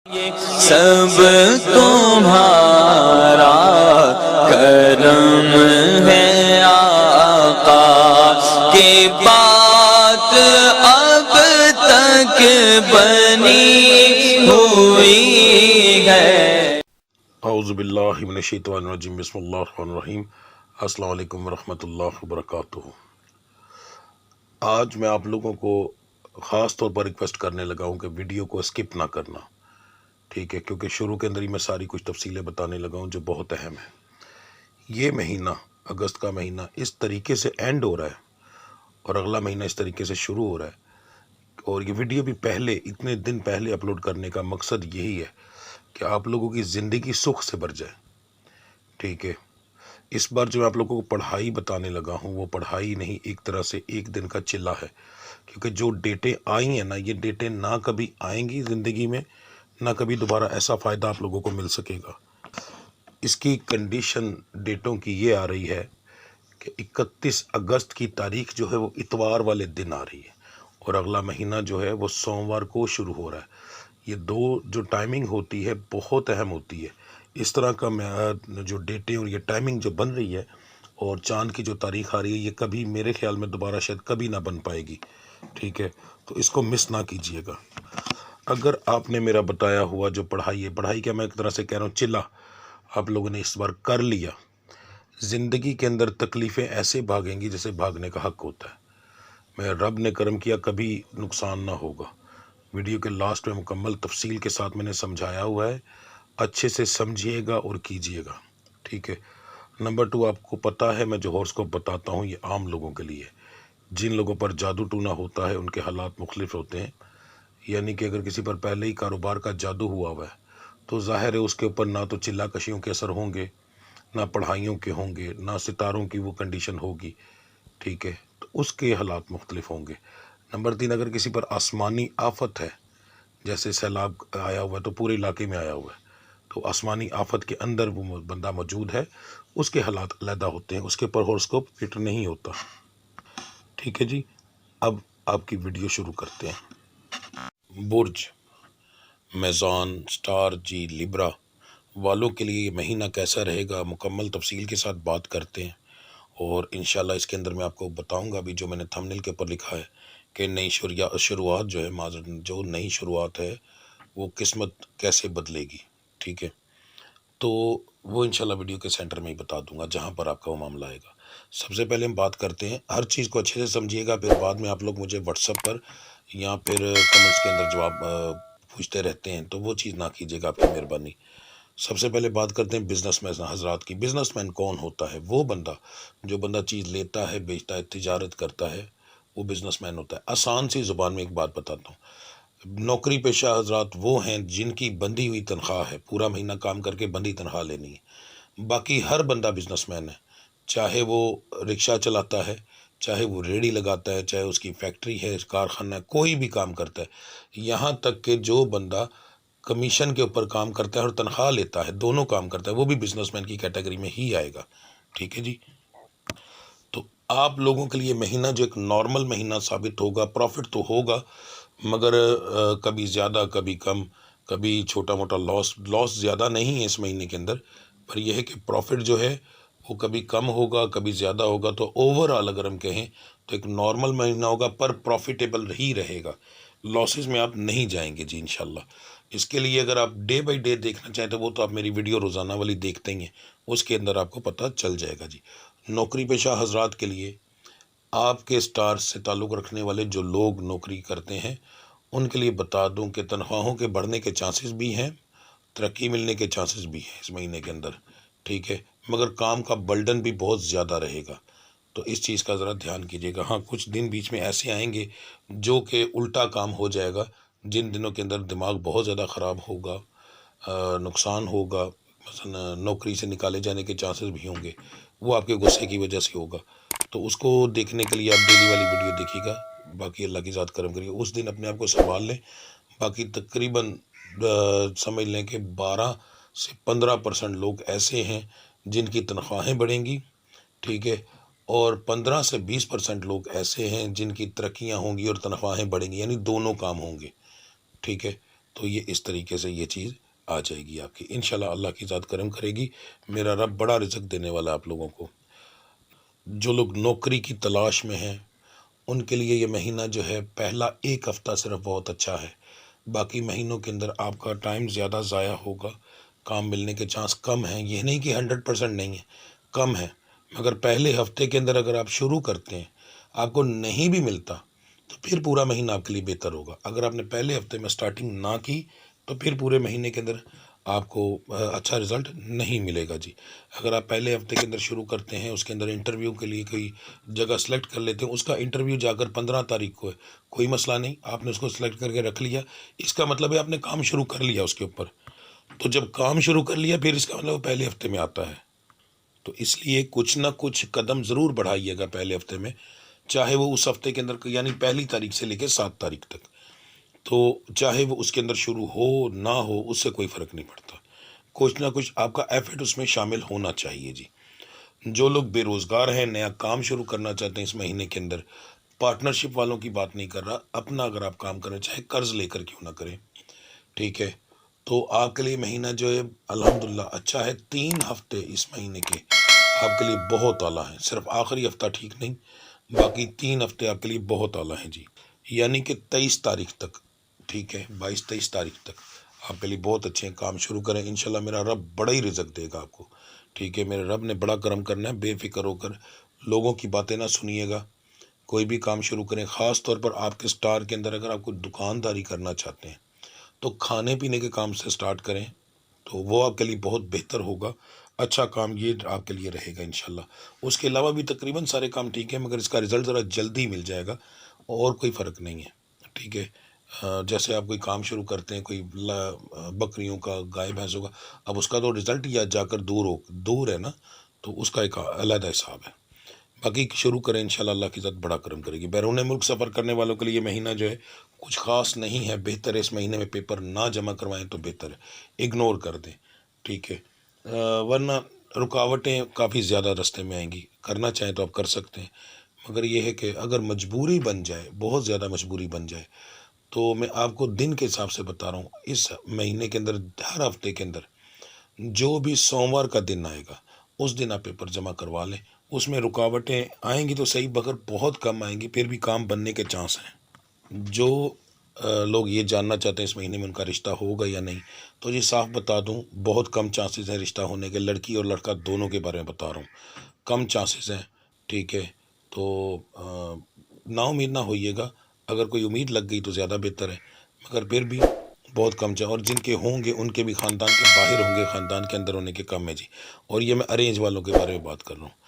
سب تمہارا کرم ہے آقا کی بات اب تک بنی ہوئی ہے۔ اعوذ باللہ من الشیطان الرجیم، بسم اللہ الرحمن الرحیم۔ السلام علیکم ورحمۃ اللہ وبرکاتہ۔ آج میں آپ لوگوں کو خاص طور پر ریکویسٹ کرنے لگا ہوں کہ ویڈیو کو اسکپ نہ کرنا، ٹھیک ہے، کیونکہ شروع کے اندر ہی میں ساری کچھ تفصیلیں بتانے لگا ہوں جو بہت اہم ہے۔ یہ مہینہ، اگست کا مہینہ اس طریقے سے اینڈ ہو رہا ہے اور اگلا مہینہ اس طریقے سے شروع ہو رہا ہے، اور یہ ویڈیو بھی پہلے اتنے دن پہلے اپلوڈ کرنے کا مقصد یہی ہے کہ آپ لوگوں کی زندگی سکھ سے بھر جائے، ٹھیک ہے۔ اس بار جو میں آپ لوگوں کو پڑھائی بتانے لگا ہوں وہ پڑھائی نہیں، ایک طرح سے ایک دن کا چلہ ہے، کیونکہ جو ڈیٹیں آئی ہیں نا، یہ ڈیٹیں نہ کبھی آئیں گی زندگی میں، نہ کبھی دوبارہ ایسا فائدہ آپ لوگوں کو مل سکے گا۔ اس کی کنڈیشن ڈیٹوں کی یہ آ رہی ہے کہ 31 اگست کی تاریخ جو ہے وہ اتوار والے دن آ رہی ہے، اور اگلا مہینہ جو ہے وہ سوموار کو شروع ہو رہا ہے۔ یہ دو جو ٹائمنگ ہوتی ہے بہت اہم ہوتی ہے۔ اس طرح کا جو ڈیٹیں اور یہ ٹائمنگ جو بن رہی ہے اور چاند کی جو تاریخ آ رہی ہے، یہ کبھی میرے خیال میں دوبارہ شاید کبھی نہ بن پائے گی، ٹھیک ہے۔ تو اس کو مس نہ کیجیے گا۔ اگر آپ نے میرا بتایا ہوا جو پڑھائی ہے، پڑھائی کا میں ایک طرح سے کہہ رہا ہوں چلا، آپ لوگوں نے اس بار کر لیا، زندگی کے اندر تکلیفیں ایسے بھاگیں گی جیسے بھاگنے کا حق ہوتا ہے۔ میں رب نے کرم کیا کبھی نقصان نہ ہوگا۔ ویڈیو کے لاسٹ میں مکمل تفصیل کے ساتھ میں نے سمجھایا ہوا ہے، اچھے سے سمجھیے گا اور کیجیے گا، ٹھیک ہے۔ نمبر 2، آپ کو پتہ ہے میں جو ہورسکوپ بتاتا ہوں یہ عام لوگوں کے لیے، جن لوگوں پر جادو ٹونا ہوتا ہے ان کے حالات مختلف ہوتے ہیں، یعنی کہ اگر کسی پر پہلے ہی کاروبار کا جادو ہوا ہوا ہے تو ظاہر ہے اس کے اوپر نہ تو چلا کشیوں کے اثر ہوں گے، نہ پڑھائیوں کے ہوں گے، نہ ستاروں کی وہ کنڈیشن ہوگی، ٹھیک ہے، تو اس کے حالات مختلف ہوں گے۔ نمبر 3، اگر کسی پر آسمانی آفت ہے، جیسے سیلاب آیا ہوا ہے تو پورے علاقے میں آیا ہوا ہے، تو آسمانی آفت کے اندر وہ بندہ موجود ہے، اس کے حالات علیحدہ ہوتے ہیں، اس کے اوپر ہورسکوپ فٹ نہیں ہوتا، ٹھیک ہے جی۔ اب آپ کی ویڈیو شروع کرتے ہیں۔ برج میزان، سٹار جی، لیبرا والوں کے لیے یہ مہینہ کیسا رہے گا مکمل تفصیل کے ساتھ بات کرتے ہیں، اور انشاءاللہ اس کے اندر میں آپ کو بتاؤں گا بھی جو میں نے تھمبنیل کے اوپر لکھا ہے کہ نئی شروعات جو ہے، جو نئی شروعات ہے وہ قسمت کیسے بدلے گی، ٹھیک ہے۔ تو وہ انشاءاللہ ویڈیو کے سینٹر میں ہی بتا دوں گا جہاں پر آپ کا وہ معاملہ آئے گا۔ سب سے پہلے ہم بات کرتے ہیں، ہر چیز کو اچھے سے سمجھیے گا، پھر بعد میں آپ لوگ مجھے واٹس ایپ پر یا پھر کمنٹس کے اندر جواب پوچھتے رہتے ہیں تو وہ چیز نہ کیجیے گا، آپ کی مہربانی۔ سب سے پہلے بات کرتے ہیں بزنس مین حضرات کی۔ بزنس مین کون ہوتا ہے؟ وہ بندہ جو بندہ چیز لیتا ہے، بیچتا ہے، تجارت کرتا ہے، وہ بزنس مین ہوتا ہے۔ آسان سی زبان میں ایک بات بتاتا ہوں، نوکری پیشہ حضرات وہ ہیں جن کی بندھی ہوئی تنخواہ ہے، پورا مہینہ کام کر کے بندھی تنخواہ لینی ہے۔ باقی ہر بندہ بزنس مین ہے، چاہے وہ رکشہ چلاتا ہے، چاہے وہ ریڑھی لگاتا ہے، چاہے اس کی فیکٹری ہے، کارخانہ ہے، کوئی بھی کام کرتا ہے، یہاں تک کہ جو بندہ کمیشن کے اوپر کام کرتا ہے اور تنخواہ لیتا ہے، دونوں کام کرتا ہے، وہ بھی بزنس مین کی کیٹیگری میں ہی آئے گا، ٹھیک ہے جی۔ تو آپ لوگوں کے لیے مہینہ جو ایک نارمل مہینہ ثابت ہوگا، پروفٹ تو ہوگا مگر کبھی زیادہ کبھی کم، کبھی چھوٹا موٹا لاس زیادہ نہیں ہے اس مہینے کے اندر، پر یہ ہے کہ پروفٹ جو ہے وہ کبھی کم ہوگا کبھی زیادہ ہوگا۔ تو اوور آل اگر ہم کہیں تو ایک نارمل مہینہ ہوگا پر پروفیٹیبل ہی رہے گا، لاسز میں آپ نہیں جائیں گے جی انشاءاللہ۔ اس کے لیے اگر آپ ڈے بائی ڈے دیکھنا چاہیں تو وہ تو آپ میری ویڈیو روزانہ والی دیکھتے ہی ہیں، اس کے اندر آپ کو پتہ چل جائے گا جی۔ نوکری پیشہ حضرات کے لیے، آپ کے سٹار سے تعلق رکھنے والے جو لوگ نوکری کرتے ہیں ان کے لیے بتا دوں کہ تنخواہوں کے بڑھنے کے چانسز بھی ہیں، ترقی ملنے کے چانسز بھی ہیں اس مہینے کے اندر، ٹھیک ہے، مگر کام کا برڈن بھی بہت زیادہ رہے گا، تو اس چیز کا ذرا دھیان کیجیے گا۔ ہاں، کچھ دن بیچ میں ایسے آئیں گے جو کہ الٹا کام ہو جائے گا، جن دنوں کے اندر دماغ بہت زیادہ خراب ہوگا، نقصان ہوگا، مثلا نوکری سے نکالے جانے کے چانسز بھی ہوں گے، وہ آپ کے غصے کی وجہ سے ہوگا۔ تو اس کو دیکھنے کے لیے آپ ڈیلی والی ویڈیو دیکھیے گا، باقی اللہ کی ذات کرم کریے، اس دن اپنے آپ کو سنبھال لیں۔ باقی تقریباً سمجھ لیں کہ 12 سے 15% لوگ ایسے ہیں جن کی تنخواہیں بڑھیں گی، ٹھیک ہے، اور 15 سے 20% لوگ ایسے ہیں جن کی ترقیاں ہوں گی اور تنخواہیں بڑھیں گی، یعنی دونوں کام ہوں گے، ٹھیک ہے۔ تو یہ اس طریقے سے یہ چیز آ جائے گی آپ کی انشاءاللہ. اللہ کی ذات کرم کرے گی. میرا رب بڑا رزق دینے والا آپ لوگوں کو. جو لوگ نوکری کی تلاش میں ہیں ان کے لیے یہ مہینہ جو ہے پہلا 1 ہفتہ صرف بہت اچھا ہے. باقی مہینوں کے اندر آپ کا ٹائم زیادہ ضائع ہوگا، کام ملنے کے چانس کم ہیں. یہ نہیں کہ 100% نہیں ہے، کم ہے، مگر پہلے ہفتے کے اندر اگر آپ شروع کرتے ہیں آپ کو نہیں بھی ملتا تو پھر پورا مہینہ آپ کے لیے بہتر ہوگا. اگر آپ نے پہلے ہفتے میں سٹارٹنگ نہ کی تو پھر پورے مہینے کے اندر آپ کو اچھا رزلٹ نہیں ملے گا جی. اگر آپ پہلے ہفتے کے اندر شروع کرتے ہیں، اس کے اندر انٹرویو کے لیے کوئی جگہ سلیکٹ کر لیتے ہیں، اس کا انٹرویو جا کر 15 تاریخ کو ہے، کوئی مسئلہ نہیں، آپ نے اس کو سلیکٹ کر کے رکھ لیا، اس کا مطلب ہے آپ نے کام شروع کر لیا اس کے اوپر. تو جب کام شروع کر لیا پھر اس کا مطلب پہلے ہفتے میں آتا ہے. تو اس لیے کچھ نہ کچھ قدم ضرور بڑھائیے گا پہلے ہفتے میں، چاہے وہ اس ہفتے کے اندر یعنی پہلی تاریخ سے لے کے 7 تاریخ تک. تو چاہے وہ اس کے اندر شروع ہو نہ ہو اس سے کوئی فرق نہیں پڑتا، کچھ نہ کچھ آپ کا ایفرٹ اس میں شامل ہونا چاہیے جی. جو لوگ بے روزگار ہیں، نیا کام شروع کرنا چاہتے ہیں اس مہینے کے اندر، پارٹنرشپ والوں کی بات نہیں کر رہا، اپنا اگر آپ کام کرنا چاہے قرض لے کر کیوں نہ کریں، ٹھیک ہے. تو آپ کے لیے مہینہ جو ہے الحمدللہ اچھا ہے. 3 ہفتے اس مہینے کے آپ کے لیے بہت اعلیٰ ہیں، صرف آخری ہفتہ ٹھیک نہیں، باقی 3 ہفتے آپ کے لیے بہت اعلیٰ ہیں جی. یعنی کہ 23 تاریخ تک، ٹھیک ہے، 22-23 تاریخ تک آپ کے لیے بہت اچھے ہیں. کام شروع کریں، انشاءاللہ میرا رب بڑا ہی رزق دے گا آپ کو، ٹھیک ہے. میرے رب نے بڑا کرم کرنا ہے. بے فکر ہو کر لوگوں کی باتیں نہ سنیے گا، کوئی بھی کام شروع کریں. خاص طور پر آپ کے سٹار کے اندر اگر آپ کو دکانداری کرنا چاہتے ہیں تو کھانے پینے کے کام سے سٹارٹ کریں، تو وہ آپ کے لیے بہت بہتر ہوگا. اچھا کام یہ آپ کے لیے رہے گا انشاءاللہ. اس کے علاوہ بھی تقریباً سارے کام ٹھیک ہے، مگر اس کا رزلٹ ذرا جلدی مل جائے گا اور کوئی فرق نہیں ہے، ٹھیک ہے. جیسے آپ کوئی کام شروع کرتے ہیں، کوئی بکریوں کا، گائے بھینسوں کا، اب اس کا تو رزلٹ یا جا کر دور ہے نا، تو اس کا ایک علیحدہ حساب ہے. باقی شروع کریں انشاءاللہ، اللہ کی ذات بڑا کرم کرے گی. بیرون ملک سفر کرنے والوں کے لیے مہینہ جو ہے کچھ خاص نہیں ہے، بہتر ہے اس مہینے میں پیپر نہ جمع کروائیں تو بہتر ہے، اگنور کر دیں، ٹھیک ہے. ورنہ رکاوٹیں کافی زیادہ رستے میں آئیں گی. کرنا چاہیں تو آپ کر سکتے ہیں، مگر یہ ہے کہ اگر مجبوری بن جائے، بہت زیادہ مجبوری بن جائے، تو میں آپ کو دن کے حساب سے بتا رہا ہوں. اس مہینے کے اندر ہر ہفتے کے اندر جو بھی سوموار کا دن آئے گا اس دن آپ پیپر جمع کروا لیں. اس میں رکاوٹیں آئیں گی تو صحیح، مگر بہت کم آئیں گی، پھر بھی کام بننے کے چانس ہیں. جو لوگ یہ جاننا چاہتے ہیں اس مہینے میں ان کا رشتہ ہوگا یا نہیں، تو یہ صاف بتا دوں بہت کم چانسز ہیں رشتہ ہونے کے. لڑکی اور لڑکا دونوں کے بارے میں بتا رہا ہوں، کم چانسز ہیں، ٹھیک ہے. تو نا امید نہ ہوئیے گا، اگر کوئی امید لگ گئی تو زیادہ بہتر ہے، مگر پھر بھی بہت کم چاہے. اور جن کے ہوں گے ان کے بھی خاندان کے باہر ہوں گے، خاندان کے اندر ہونے کے کم ہے جی. اور یہ میں ارینج والوں کے بارے میں بات کر رہا ہوں.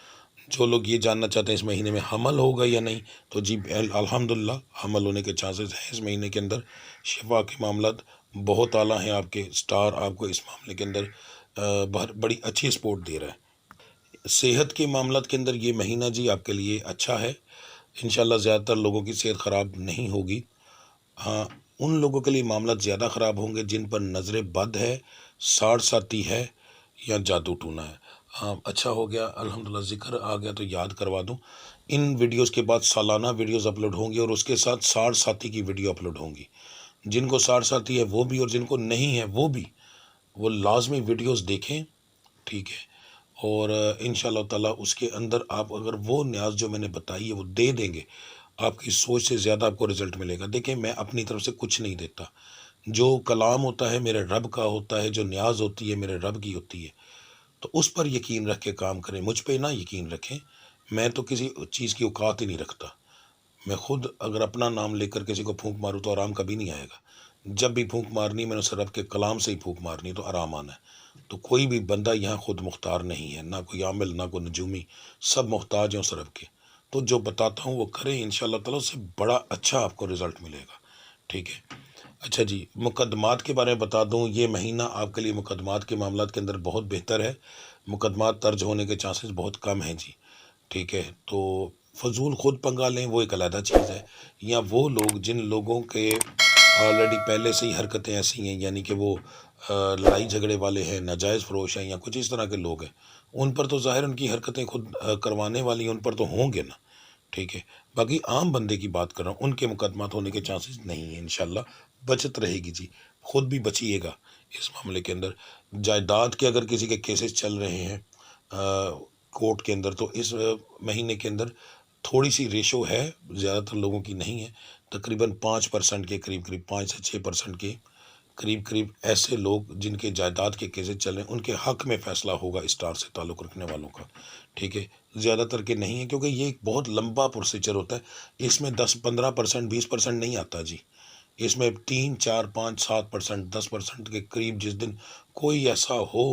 جو لوگ یہ جاننا چاہتے ہیں اس مہینے میں حمل ہوگا یا نہیں، تو جی الحمدللہ حمل ہونے کے چانسز ہیں اس مہینے کے اندر. شفا کے معاملات بہت اعلیٰ ہیں، آپ کے سٹار آپ کو اس معاملے کے اندر بڑی اچھی سپورٹ دے رہا ہے. صحت کے معاملات کے اندر یہ مہینہ جی آپ کے لیے اچھا ہے انشاءاللہ. زیادہ تر لوگوں کی صحت خراب نہیں ہوگی. ہاں، ان لوگوں کے لیے معاملات زیادہ خراب ہوں گے جن پر نظر بد ہے، ساڑھ ساتھی ہے یا جادو ٹونا ہے. ہاں اچھا ہو گیا الحمدللہ، ذکر آ گیا تو یاد کروا دوں. ان ویڈیوز کے بعد سالانہ ویڈیوز اپلوڈ ہوں گی اور اس کے ساتھ ساڑھ ساتھی کی ویڈیو اپلوڈ ہوں گی. جن کو ساڑھ ساتھی ہے وہ بھی اور جن کو نہیں ہے وہ بھی، وہ لازمی ویڈیوز دیکھیں، ٹھیک ہے. اور انشاءاللہ تعالیٰ اس کے اندر آپ اگر وہ نیاز جو میں نے بتائی ہے وہ دے دیں گے، آپ کی سوچ سے زیادہ آپ کو رزلٹ ملے گا. دیکھیں میں اپنی طرف سے کچھ نہیں دیتا، جو کلام ہوتا ہے میرے رب کا ہوتا ہے، جو نیاز ہوتی ہے میرے رب کی ہوتی ہے. تو اس پر یقین رکھ کے کام کریں، مجھ پہ نہ یقین رکھیں. میں تو کسی چیز کی اوقات ہی نہیں رکھتا. میں خود اگر اپنا نام لے کر کسی کو پھونک ماروں تو آرام کبھی نہیں آئے گا. جب بھی پھونک مارنی میں نے اس رب کے کلام سے ہی پھونک مارنی تو آرام آنا ہے. تو کوئی بھی بندہ یہاں خود مختار نہیں ہے، نہ کوئی عامل نہ کوئی نجومی، سب محتاج ہیں اس رب کے. تو جو بتاتا ہوں وہ کریں، انشاءاللہ تعالیٰ اس سے بڑا اچھا آپ کو رزلٹ ملے گا، ٹھیک ہے. اچھا جی، مقدمات کے بارے میں بتا دوں، یہ مہینہ آپ کے لیے مقدمات کے معاملات کے اندر بہت بہتر ہے. مقدمات درج ہونے کے چانسز بہت کم ہیں جی، ٹھیک ہے. تو فضول خود پنگا لیں وہ ایک علیحدہ چیز ہے، یا وہ لوگ جن لوگوں کے آلریڈی پہلے سے ہی حرکتیں ایسی ہیں، یعنی کہ وہ لڑائی جھگڑے والے ہیں، ناجائز فروش ہیں یا کچھ اس طرح کے لوگ ہیں، ان پر تو ظاہر ان کی حرکتیں خود کروانے والی ہیں، ان پر تو ہوں گے نا، ٹھیک ہے. باقی عام بندے کی بات کر رہا ہوں، ان کے مقدمات ہونے کے چانسز نہیں ہیں انشاءاللہ، بچت رہے گی جی. خود بھی بچیے گا اس معاملے کے اندر۔ جائیداد کے اگر کسی کے کیسز چل رہے ہیں کورٹ کے اندر، تو اس مہینے کے اندر تھوڑی سی ریشو ہے، زیادہ تر لوگوں کی نہیں ہے، تقریباً 5% کے قریب 5 سے 6% کے قریب ایسے لوگ جن کے جائیداد کے کیسز چل رہے ہیں، ان کے حق میں فیصلہ ہوگا اسٹار سے تعلق رکھنے والوں کا، ٹھیک ہے۔ زیادہ تر کے نہیں ہے، کیونکہ یہ ایک بہت لمبا پروسیجر ہوتا ہے، اس میں 10-15% 20% نہیں آتا جی، اس میں 3 4 5 7% 10% کے قریب جس دن کوئی ایسا ہو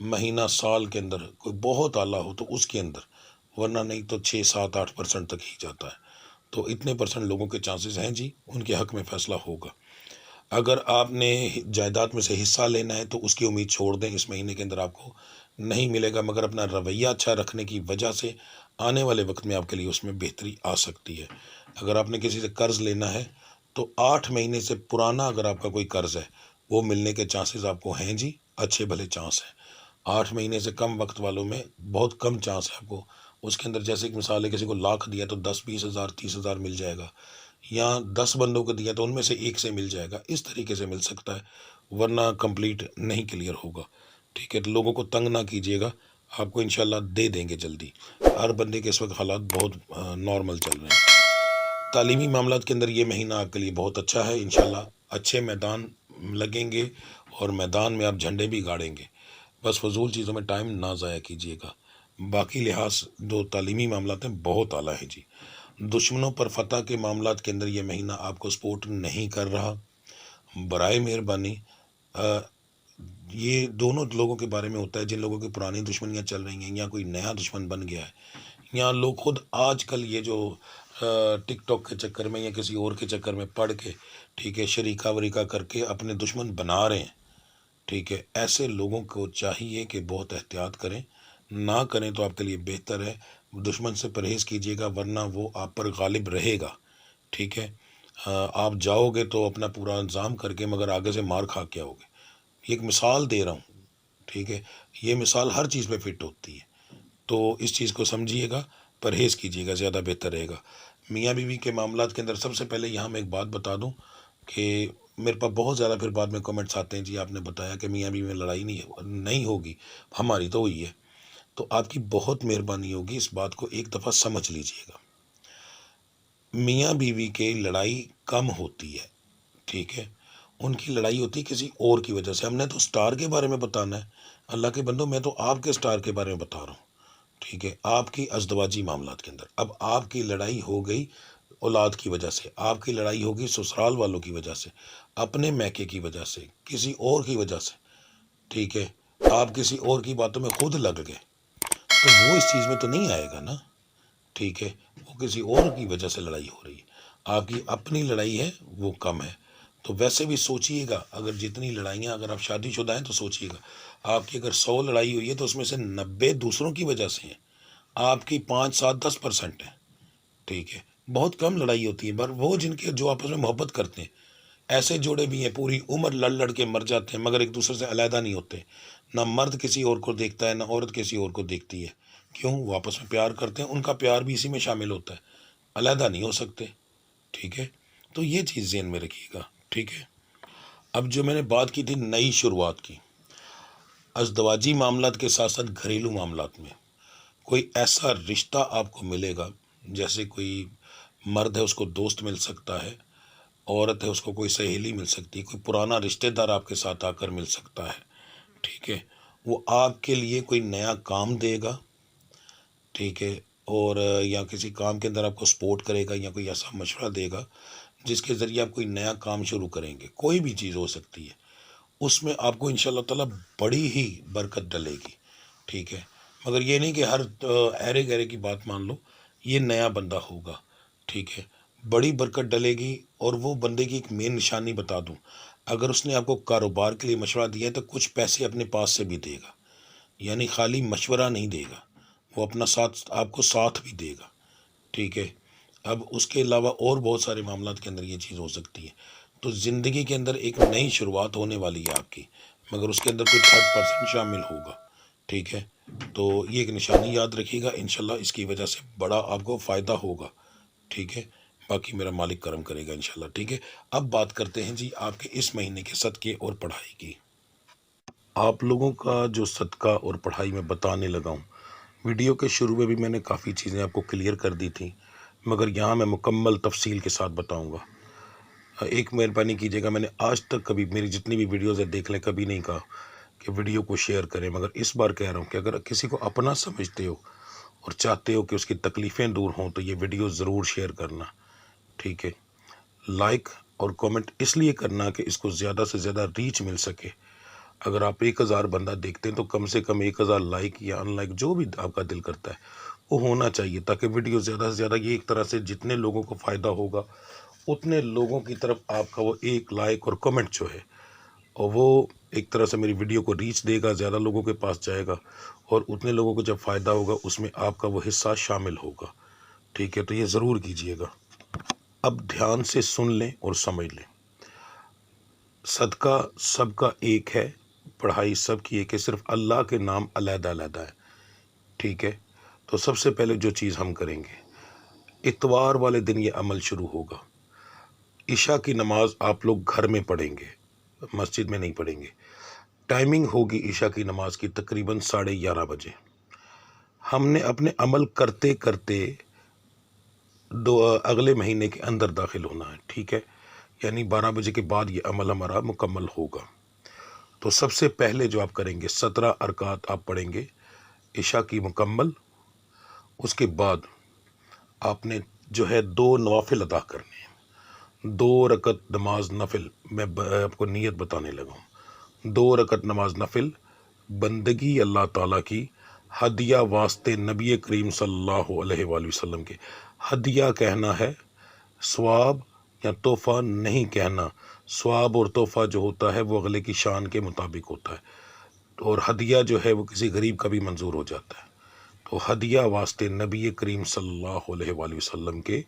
مہینہ سال کے اندر کوئی بہت اعلیٰ ہو تو اس کے اندر، ورنہ نہیں تو 6 7 8% تک ہی جاتا ہے۔ تو اتنے % لوگوں کے چانسز ہیں جی، ان کے حق میں فیصلہ ہوگا۔ اگر آپ نے جائیداد میں سے حصہ لینا ہے تو اس کی امید چھوڑ دیں، اس مہینے کے اندر آپ کو نہیں ملے گا، مگر اپنا رویہ اچھا رکھنے کی وجہ سے آنے والے وقت میں آپ کے لیے اس میں بہتری آ سکتی ہے۔ اگر آپ نے کسی سے قرض لینا ہے تو 8 مہینے سے پرانا اگر آپ کا کوئی قرض ہے وہ ملنے کے چانسز آپ کو ہیں جی، اچھے بھلے چانس ہیں۔ 8 مہینے سے کم وقت والوں میں بہت کم چانس ہے آپ کو اس کے اندر، جیسے ایک مثال ہے کسی کو 1,00,000 دیا تو 10 20 ہزار 30 ہزار مل جائے گا، یا 10 بندوں کو دیا تو ان میں سے ایک سے مل جائے گا، اس طریقے سے مل سکتا ہے، ورنہ کمپلیٹ نہیں کلیئر ہوگا، ٹھیک ہے۔ تو لوگوں کو تنگ نہ کیجیے گا، آپ کو انشاءاللہ دے دیں گے جلدی۔ ہر بندے کے اس وقت حالات بہت نارمل چل رہے ہیں۔ تعلیمی معاملات کے اندر یہ مہینہ آپ کے لیے بہت اچھا ہے، انشاءاللہ اچھے میدان لگیں گے اور میدان میں آپ جھنڈے بھی گاڑیں گے۔ بس فضول چیزوں میں ٹائم نہ ضائع کیجیے گا۔ باقی لحاظ جو تعلیمی معاملات ہیں بہت اعلیٰ ہیں جی۔ دشمنوں پر فتح کے معاملات کے اندر یہ مہینہ آپ کو سپورٹ نہیں کر رہا، برائے مہربانی یہ دونوں لوگوں کے بارے میں ہوتا ہے، جن لوگوں کی پرانی دشمنیاں چل رہی ہیں یا کوئی نیا دشمن بن گیا ہے، یا لوگ خود آج کل یہ جو ٹک ٹاک کے چکر میں یا کسی اور کے چکر میں پڑھ کے، ٹھیک ہے، شریکہ وریکہ کر کے اپنے دشمن بنا رہے ہیں، ٹھیک ہے۔ ایسے لوگوں کو چاہیے کہ بہت احتیاط کریں، نہ کریں تو آپ کے لیے بہتر ہے۔ دشمن سے پرہیز کیجیے گا، ورنہ وہ آپ پر غالب رہے گا، ٹھیک ہے۔ آپ جاؤ گے تو اپنا پورا انتظام کر کے، مگر آگے سے مار کھا کے آؤ گے۔ یہ ایک مثال دے رہا ہوں، ٹھیک ہے، یہ مثال ہر چیز پہ فٹ ہوتی ہے، تو اس چیز کو سمجھیے گا، پرہیز کیجیے گا، زیادہ بہتر رہے گا۔ میاں بیوی کے معاملات کے اندر سب سے پہلے یہاں میں ایک بات بتا دوں کہ میرے پاس بہت زیادہ پھر بعد میں کمنٹس آتے ہیں، جی آپ نے بتایا کہ میاں بیوی میں لڑائی نہیں ہوگی، ہماری تو ہوئی ہے۔ تو آپ کی بہت مہربانی ہوگی، اس بات کو ایک دفعہ سمجھ لیجئے گا۔ میاں بیوی کے لڑائی کم ہوتی ہے، ٹھیک ہے، ان کی لڑائی ہوتی ہے کسی اور کی وجہ سے۔ ہم نے تو سٹار کے بارے میں بتانا ہے، اللہ کے بندو میں تو آپ کے سٹار کے بارے میں بتا رہا ہوں، ٹھیک ہے، آپ کی ازدواجی معاملات کے اندر۔ اب آپ کی لڑائی ہو گئی اولاد کی وجہ سے، آپ کی لڑائی ہوگی سسرال والوں کی وجہ سے، اپنے میکے کی وجہ سے، کسی اور کی وجہ سے، ٹھیک ہے، آپ کسی اور کی باتوں میں خود لگ گئے تو وہ اس چیز میں تو نہیں آئے گا نا، ٹھیک ہے، وہ کسی اور کی وجہ سے لڑائی ہو رہی ہے، آپ کی اپنی لڑائی ہے وہ کم ہے۔ تو ویسے بھی سوچئے گا، اگر جتنی لڑائیاں، اگر آپ شادی شدہ ہیں تو سوچئے گا، آپ کی اگر 100 لڑائی ہوئی ہے تو اس میں سے 90 دوسروں کی وجہ سے ہیں، آپ کی 5 7 10% ہیں، ٹھیک ہے۔ بہت کم لڑائی ہوتی ہے، پر وہ جن کے جو آپس میں محبت کرتے ہیں، ایسے جوڑے بھی ہیں پوری عمر لڑ کے مر جاتے ہیں، مگر ایک دوسرے سے علیحدہ نہیں ہوتے، نہ مرد کسی اور کو دیکھتا ہے نہ عورت کسی اور کو دیکھتی ہے، کیوں؟ وہ آپس میں پیار کرتے ہیں، ان کا پیار بھی اسی میں شامل ہوتا ہے، علیحدہ نہیں ہو سکتے، ٹھیک ہے۔ تو یہ چیز ذہن میں رکھیے گا، ٹھیک ہے۔ اب جو میں نے بات کی تھی نئی شروعات کی، ازدواجی معاملات کے ساتھ ساتھ گھریلو معاملات میں کوئی ایسا رشتہ آپ کو ملے گا، جیسے کوئی مرد ہے اس کو دوست مل سکتا ہے، عورت ہے اس کو کوئی سہیلی مل سکتی ہے، کوئی پرانا رشتہ دار آپ کے ساتھ آ کر مل سکتا ہے، ٹھیک ہے، وہ آپ کے لیے کوئی نیا کام دے گا، ٹھیک ہے، اور یا کسی کام کے اندر آپ کو سپورٹ کرے گا، یا کوئی ایسا مشورہ دے گا جس کے ذریعے آپ کوئی نیا کام شروع کریں گے، کوئی بھی چیز ہو سکتی ہے، اس میں آپ کو انشاءاللہ تعالیٰ بڑی ہی برکت ڈلے گی، ٹھیک ہے۔ مگر یہ نہیں کہ ہر ایرے گہرے کی بات مان لو، یہ نیا بندہ ہوگا، ٹھیک ہے، بڑی برکت ڈلے گی۔ اور وہ بندے کی ایک مین نشانی بتا دوں، اگر اس نے آپ کو کاروبار کے لیے مشورہ دیا ہے تو کچھ پیسے اپنے پاس سے بھی دے گا، یعنی خالی مشورہ نہیں دے گا، وہ اپنا ساتھ آپ کو ساتھ بھی دے گا، ٹھیک ہے۔ اب اس کے علاوہ اور بہت سارے معاملات کے اندر یہ چیز ہو سکتی ہے۔ تو زندگی کے اندر ایک نئی شروعات ہونے والی ہے آپ کی، مگر اس کے اندر کوئی 3rd person شامل ہوگا، ٹھیک ہے۔ تو یہ ایک نشانی یاد رکھیے گا، انشاءاللہ اس کی وجہ سے بڑا آپ کو فائدہ ہوگا، ٹھیک ہے۔ باقی میرا مالک کرم کرے گا انشاءاللہ، ٹھیک ہے۔ اب بات کرتے ہیں جی آپ کے اس مہینے کے صدقے اور پڑھائی کی۔ آپ لوگوں کا جو صدقہ اور پڑھائی میں بتانے لگا ہوں، ویڈیو کے شروع میں بھی میں نے کافی چیزیں آپ کو کلیئر کر دی تھیں، مگر یہاں میں مکمل تفصیل کے ساتھ بتاؤں گا۔ ایک مہربانی کیجیے گا، میں نے آج تک کبھی میری جتنی بھی ویڈیوز ہیں دیکھ لیں، کبھی نہیں کہا کہ ویڈیو کو شیئر کریں، مگر اس بار کہہ رہا ہوں کہ اگر کسی کو اپنا سمجھتے ہو اور چاہتے ہو کہ اس کی تکلیفیں دور ہوں تو یہ ویڈیو ضرور شیئر کرنا، ٹھیک ہے۔ لائک اور کامنٹ اس لیے کرنا کہ اس کو زیادہ سے زیادہ ریچ مل سکے۔ اگر آپ 1000 بندہ دیکھتے ہیں تو کم سے کم 1000 لائک یا ان لائک جو بھی آپ کا دل کرتا ہے وہ ہونا چاہیے، تاکہ ویڈیو زیادہ سے زیادہ، یہ ایک طرح سے جتنے لوگوں کو فائدہ ہوگا اتنے لوگوں کی طرف آپ کا وہ ایک لائک اور کمنٹ جو ہے، اور وہ ایک طرح سے میری ویڈیو کو ریچ دے گا، زیادہ لوگوں کے پاس جائے گا، اور اتنے لوگوں کو جب فائدہ ہوگا اس میں آپ کا وہ حصہ شامل ہوگا، ٹھیک ہے۔ تو یہ ضرور کیجئے گا۔ اب دھیان سے سن لیں اور سمجھ لیں، صدقہ سب کا ایک ہے، پڑھائی سب کی ایک ہے، صرف اللہ کے نام علیحدہ علیحدہ ہے، ٹھیک ہے۔ تو سب سے پہلے جو چیز ہم کریں گے، اتوار والے دن یہ عمل شروع ہوگا۔ عشاء کی نماز آپ لوگ گھر میں پڑھیں گے، مسجد میں نہیں پڑھیں گے۔ ٹائمنگ ہوگی عشاء کی نماز کی تقریباً 11:30 بجے۔ ہم نے اپنے عمل کرتے کرتے اگلے مہینے کے اندر داخل ہونا ہے، ٹھیک ہے، یعنی 12 بجے کے بعد یہ عمل ہمارا مکمل ہوگا۔ تو سب سے پہلے جو آپ کریں گے 17 رکعت آپ پڑھیں گے عشاء کی مکمل۔ اس کے بعد آپ نے جو ہے 2 نوافل ادا کرنے ہیں، 2 رکعت نماز نفل۔ میں آپ کو نیت بتانے لگا ہوں، 2 رکعت نماز نفل، بندگی اللہ تعالیٰ کی، ہدیہ واسطے نبی کریم صلی اللہ علیہ وآلہ وسلم کے۔ ہدیہ کہنا ہے، ثواب یا تحفہ نہیں کہنا۔ ثواب اور تحفہ جو ہوتا ہے وہ اگلے کی شان کے مطابق ہوتا ہے، اور ہدیہ جو ہے وہ کسی غریب کا بھی منظور ہو جاتا ہے۔ تو ہدیہ واسطے نبی کریم صلی اللہ علیہ وآلہ وسلم کے،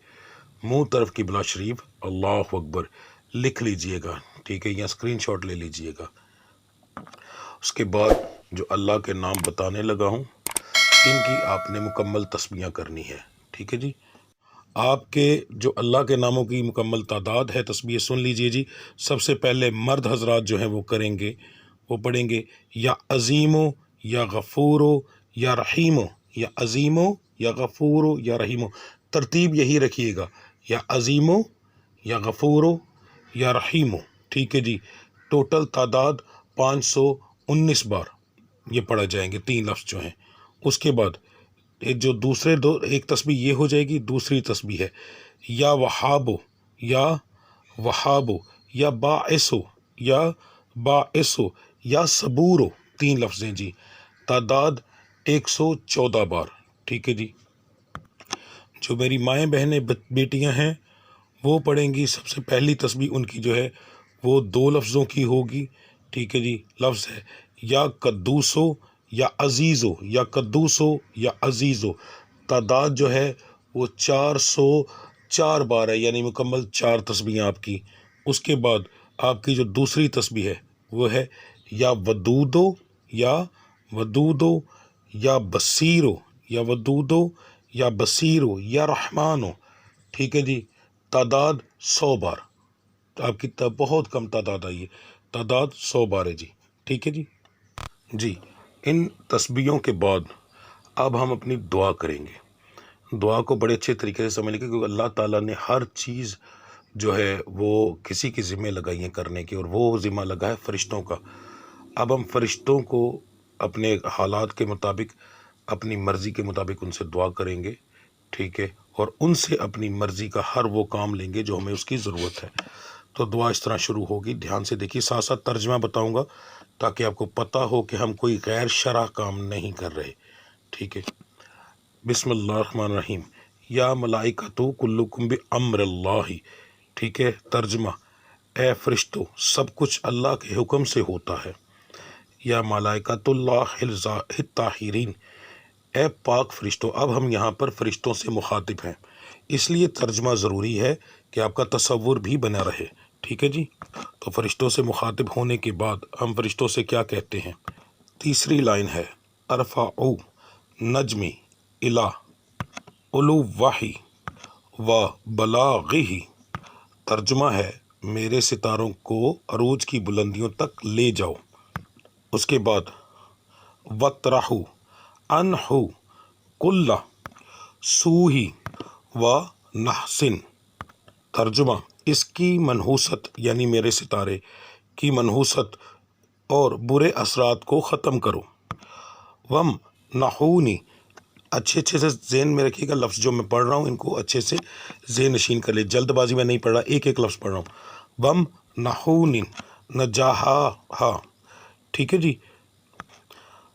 منہ طرف قبلہ شریف، اللہ اکبر لکھ لیجئے گا، ٹھیک ہے، یا اسکرین شاٹ لے لیجئے گا۔ اس کے بعد جو اللہ کے نام بتانے لگا ہوں ان کی آپ نے مکمل تسمیہ کرنی ہے، ٹھیک ہے جی۔ آپ کے جو اللہ کے ناموں کی مکمل تعداد ہے، تسبیح سن لیجئے جی۔ سب سے پہلے مرد حضرات جو ہیں وہ کریں گے، وہ پڑھیں گے یا عظیمو یا غفورو یا رحیمو، یا عظیمو یا غفورو یا رحیمو، ترتیب یہی رکھیے گا، یا عظیمو یا غفورو یا رحیمو، ٹھیک ہے جی۔ ٹوٹل تعداد 519 بار یہ پڑھا جائیں گے، 3 لفظ جو ہیں۔ اس کے بعد جو دوسرے ایک تسبیح یہ ہو جائے گی، دوسری تسبیح ہے یا وہابو یا وہابو یا باعثو یا باعثو یا صبورو، 3 لفظ ہیں جی، تعداد 114 بار، ٹھیک ہے جی۔ جو میری مائیں بہنیں بیٹیاں ہیں وہ پڑھیں گی، سب سے پہلی تسبیح ان کی جو ہے وہ 2 لفظوں کی ہوگی، ٹھیک ہے جی۔ لفظ ہے یا قدوسو یا عزیزو، یا قدوسو یا عزیزو، تعداد جو ہے وہ 404 بار ہے، یعنی مکمل 4 تسبیحیں آپ کی۔ اس کے بعد آپ کی جو دوسری تسبیح ہے وہ ہے یا ودودو یا ودودو یا بصیرو، یا ودودو یا بصیرو یا رحمانو، ٹھیک ہے جی، تعداد 100 بار۔ آپ کی بہت کم تعداد آئی ہے، تعداد 100 بار ہے جی، ٹھیک ہے جی۔ جی، ان تسبیحوں کے بعد اب ہم اپنی دعا کریں گے۔ دعا کو بڑے اچھے طریقے سے سمجھ لیں، کیونکہ اللہ تعالیٰ نے ہر چیز جو ہے وہ کسی کی ذمہ لگائی ہے کرنے کی، اور وہ ذمہ لگا ہے فرشتوں کا۔ اب ہم فرشتوں کو اپنے حالات کے مطابق، اپنی مرضی کے مطابق ان سے دعا کریں گے، ٹھیک ہے، اور ان سے اپنی مرضی کا ہر وہ کام لیں گے جو ہمیں اس کی ضرورت ہے۔ تو دعا اس طرح شروع ہوگی، دھیان سے دیکھیے، ساتھ ساتھ ترجمہ بتاؤں گا تاکہ آپ کو پتہ ہو کہ ہم کوئی غیر شرع کام نہیں کر رہے، ٹھیک ہے۔ بسم اللہ الرحمن الرحیم، یا ملائکتو کلکم بامر اللہ، ٹھیک ہے۔ ترجمہ، اے فرشتو سب کچھ اللہ کے حکم سے ہوتا ہے۔ یا ملائکۃ اللہ الطاہرین، اے پاک فرشتوں۔ اب ہم یہاں پر فرشتوں سے مخاطب ہیں، اس لیے ترجمہ ضروری ہے کہ آپ کا تصور بھی بنا رہے، ٹھیک ہے جی۔ تو فرشتوں سے مخاطب ہونے کے بعد ہم فرشتوں سے کیا کہتے ہیں؟ تیسری لائن ہے ارفعوا نجمی الی علو وحی و بلاغہ، ترجمہ ہے میرے ستاروں کو عروج کی بلندیوں تک لے جاؤ۔ اس کے بعد وَطْرَحُ عَنْہُ کُلَّ سُوءٍ وَنَحْسٍ، ترجمہ اس کی منحوست یعنی میرے ستارے کی منحوست اور برے اثرات کو ختم کرو۔ وم نحونی، اچھے سے ذہن میں رکھیے گا، لفظ جو میں پڑھ رہا ہوں ان کو اچھے سے ذہن نشین کر لے، جلد بازی میں نہیں پڑھ رہا، ایک ایک لفظ پڑھ رہا ہوں۔ وم نحونی نجاحا، ٹھیک ہے جی،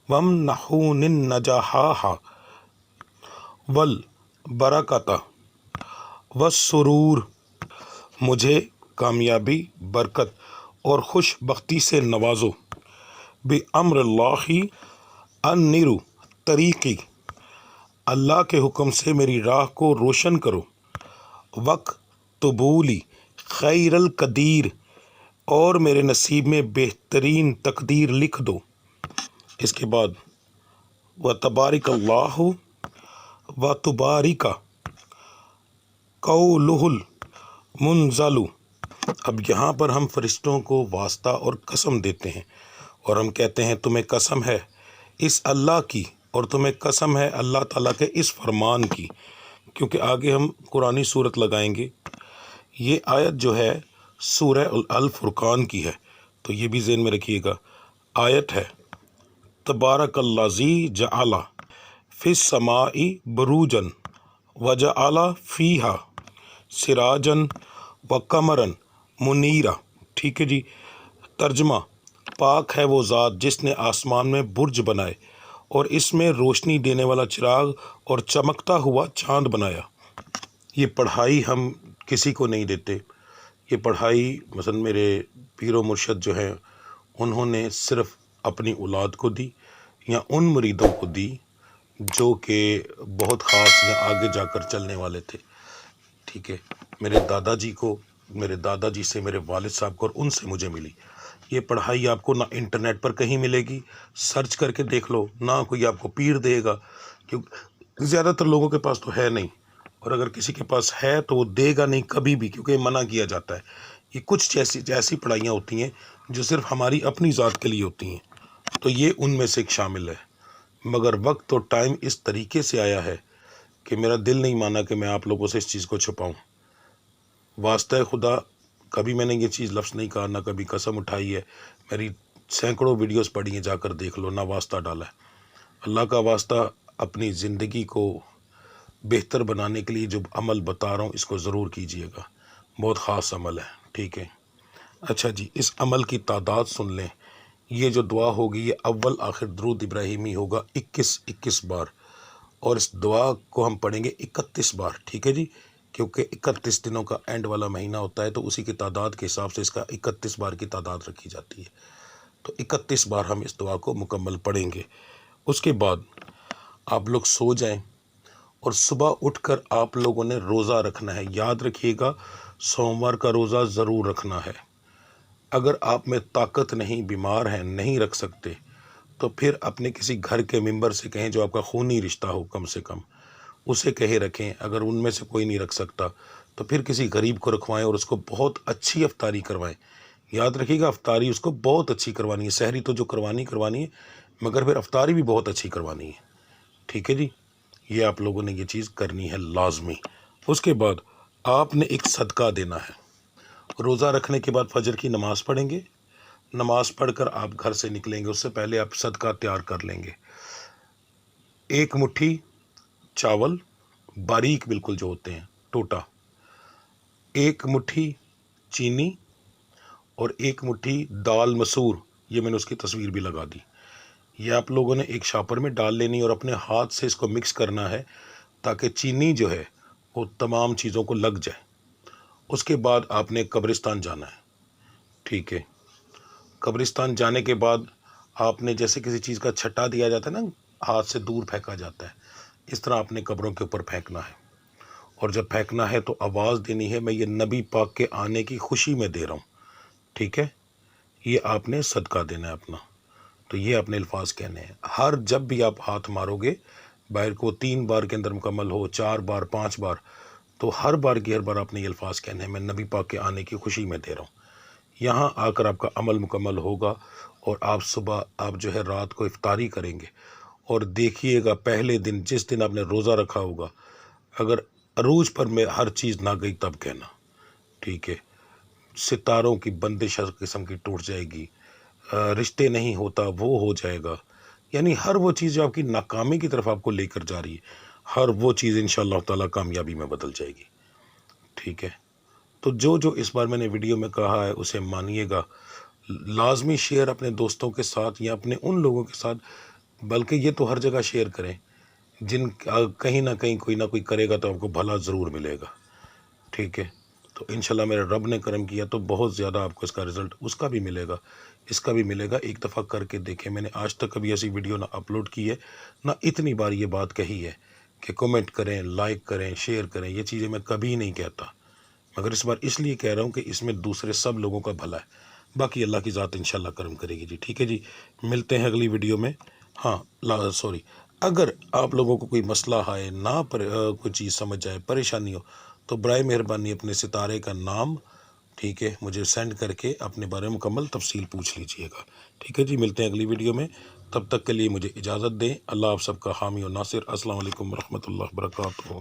وم نحون نجاحا والبرکۃ والسرور، مجھے کامیابی، برکت اور خوش بختی سے نوازو۔ بِأَمْرِ اللَّهِ أَنِّرُ طریقی، اللہ کے حکم سے میری راہ کو روشن کرو۔ وَاكْتُبُوا لِي خَيْرَ الْقَدِيرِ، اور میرے نصیب میں بہترین تقدیر لکھ دو۔ اس کے بعد وَتَبَارَكَ اللَّهُ وَتُبَارِكَ قَوْلُهُ الْمُنزَلُ، اب یہاں پر ہم فرشتوں کو واسطہ اور قسم دیتے ہیں اور ہم کہتے ہیں تمہیں قسم ہے اس اللہ کی اور تمہیں قسم ہے اللہ تعالیٰ کے اس فرمان کی، کیونکہ آگے ہم قرآنی صورت لگائیں گے۔ یہ آیت جو ہے سورہ الفرقان کی ہے، تو یہ بھی ذہن میں رکھیے گا۔ آیت ہے تبارک الذی جعل فی السماء بروجا وجعل فیہا سراجا وقمرا منیرا، ٹھیک ہے جی، ترجمہ پاک ہے وہ ذات جس نے آسمان میں برج بنائے اور اس میں روشنی دینے والا چراغ اور چمکتا ہوا چاند بنایا۔ یہ پڑھائی ہم کسی کو نہیں دیتے، یہ پڑھائی مثلا میرے پیر و مرشد جو ہیں انہوں نے صرف اپنی اولاد کو دی یا ان مریدوں کو دی جو کہ بہت خاص یا آگے جا کر چلنے والے تھے، ٹھیک ہے، میرے دادا جی کو، میرے دادا جی سے میرے والد صاحب کو، اور ان سے مجھے ملی۔ یہ پڑھائی آپ کو نہ انٹرنیٹ پر کہیں ملے گی، سرچ کر کے دیکھ لو، نہ کوئی آپ کو پیر دے گا، کیونکہ زیادہ تر لوگوں کے پاس تو ہے نہیں، اور اگر کسی کے پاس ہے تو وہ دے گا نہیں کبھی بھی، کیونکہ منع کیا جاتا ہے۔ یہ کچھ ایسی پڑھائیاں ہوتی ہیں جو صرف ہماری اپنی ذات کے لیے ہوتی ہیں، تو یہ ان میں سے ایک شامل ہے، مگر وقت اور ٹائم اس طریقے سے آیا ہے کہ میرا دل نہیں مانا کہ میں آپ لوگوں سے اس چیز کو چھپاؤں۔ واسطہ خدا کبھی میں نے یہ چیز لفظ نہیں کہا، نہ کبھی قسم اٹھائی ہے، میری سینکڑوں ویڈیوز پڑھی ہیں، جا کر دیکھ لو، نہ واسطہ ڈالا ہے۔ اللہ کا واسطہ اپنی زندگی کو بہتر بنانے کے لیے جو عمل بتا رہا ہوں اس کو ضرور کیجئے گا، بہت خاص عمل ہے، ٹھیک ہے۔ اچھا جی، اس عمل کی تعداد سن لیں، یہ جو دعا ہوگی یہ اول آخر درود ابراہیمی ہوگا 21 بار، اور اس دعا کو ہم پڑھیں گے 31 بار، ٹھیک ہے جی، کیونکہ 31 دنوں کا اینڈ والا مہینہ ہوتا ہے تو اسی کی تعداد کے حساب سے اس کا 31 بار کی تعداد رکھی جاتی ہے، تو 31 بار ہم اس دعا کو مکمل پڑھیں گے۔ اس کے بعد آپ لوگ سو جائیں اور صبح اٹھ کر آپ لوگوں نے روزہ رکھنا ہے، یاد رکھیے گا سوموار کا روزہ ضرور رکھنا ہے۔ اگر آپ میں طاقت نہیں، بیمار ہیں، نہیں رکھ سکتے، تو پھر اپنے کسی گھر کے ممبر سے کہیں جو آپ کا خونی رشتہ ہو، کم سے کم اسے کہے رکھیں۔ اگر ان میں سے کوئی نہیں رکھ سکتا تو پھر کسی غریب کو رکھوائیں اور اس کو بہت اچھی افطاری کروائیں۔ یاد رکھیے گا افطاری اس کو بہت اچھی کروانی ہے، سحری تو جو کروانی ہے، مگر پھر افطاری بھی بہت اچھی کروانی ہے، ٹھیک ہے جی، یہ آپ لوگوں نے یہ چیز کرنی ہے لازمی۔ اس کے بعد آپ نے ایک صدقہ دینا ہے۔ روزہ رکھنے کے بعد فجر کی نماز پڑھیں گے، نماز پڑھ کر آپ گھر سے نکلیں گے، اس سے پہلے آپ صدقہ تیار کر لیں گے۔ 1 مٹھی چاول باریک بالکل جو ہوتے ہیں ٹوٹا، 1 مٹھی چینی اور 1 مٹھی دال مسور، یہ میں نے اس کی تصویر بھی لگا دی، یہ آپ لوگوں نے ایک شاپر میں ڈال لینی اور اپنے ہاتھ سے اس کو مکس کرنا ہے تاکہ چینی جو ہے وہ تمام چیزوں کو لگ جائے۔ اس کے بعد آپ نے قبرستان جانا ہے، ٹھیک ہے، قبرستان جانے کے بعد آپ نے جیسے کسی چیز کا چھٹا دیا جاتا ہے نا، ہاتھ سے دور پھینکا جاتا ہے، اس طرح آپ نے قبروں کے اوپر پھینکنا ہے، اور جب پھینکنا ہے تو آواز دینی ہے میں یہ نبی پاک کے آنے کی خوشی میں دے رہا ہوں، ٹھیک ہے، یہ آپ نے صدقہ دینا ہے اپنا، تو یہ اپنے الفاظ کہنے ہیں۔ ہر جب بھی آپ ہاتھ مارو گے باہر کو 3 بار کے اندر مکمل ہو، 4 بار، 5 بار، تو ہر بار کی ہر بار آپ نے یہ الفاظ کہنے ہیں، میں نبی پاک کے آنے کی خوشی میں دے رہا ہوں۔ یہاں آ کر آپ کا عمل مکمل ہوگا، اور آپ صبح آپ جو ہے رات کو افطاری کریں گے، اور دیکھیے گا پہلے دن جس دن آپ نے روزہ رکھا ہوگا، اگر عروج پر میں ہر چیز نہ گئی تب کہنا، ٹھیک ہے؟ ستاروں کی بندش ہر قسم کی ٹوٹ جائے گی، رشتے نہیں ہوتا وہ ہو جائے گا، یعنی ہر وہ چیز جو آپ کی ناکامی کی طرف آپ کو لے کر جا رہی ہے، ہر وہ چیز انشاءاللہ تعالیٰ کامیابی میں بدل جائے گی، ٹھیک ہے؟ تو جو اس بار میں نے ویڈیو میں کہا ہے اسے مانیے گا، لازمی شیئر اپنے دوستوں کے ساتھ یا اپنے ان لوگوں کے ساتھ، بلکہ یہ تو ہر جگہ شیئر کریں جن کہیں نہ کہیں کوئی نہ کوئی کرے گا تو آپ کو بھلا ضرور ملے گا، ٹھیک ہے؟ تو انشاءاللہ میرے رب نے کرم کیا تو بہت زیادہ آپ کو اس کا رزلٹ اس کا بھی ملے گا، اس کا بھی ملے گا۔ ایک دفعہ کر کے دیکھیں، میں نے آج تک کبھی ایسی ویڈیو نہ اپلوڈ کی ہے، نہ اتنی بار یہ بات کہی ہے کہ کمنٹ کریں، لائک کریں، شیئر کریں، یہ چیزیں میں کبھی نہیں کہتا، مگر اس بار اس لیے کہہ رہا ہوں کہ اس میں دوسرے سب لوگوں کا بھلا ہے، باقی اللہ کی ذات انشاءاللہ کرم کرے گی جی، ٹھیک ہے جی؟ ملتے ہیں اگلی ویڈیو میں۔ ہاں سوری، اگر آپ لوگوں کو کوئی مسئلہ آئے، کوئی چیز سمجھ جائے، پریشانی ہو، تو برائے مہربانی اپنے ستارے کا نام، ٹھیک ہے، مجھے سینڈ کر کے اپنے بارے میں مکمل تفصیل پوچھ لیجئے گا، ٹھیک ہے جی؟ ملتے ہیں اگلی ویڈیو میں، تب تک کے لیے مجھے اجازت دیں۔ اللہ آپ سب کا حامی و ناصر۔ السلام علیکم ورحمۃ اللہ وبرکاتہ۔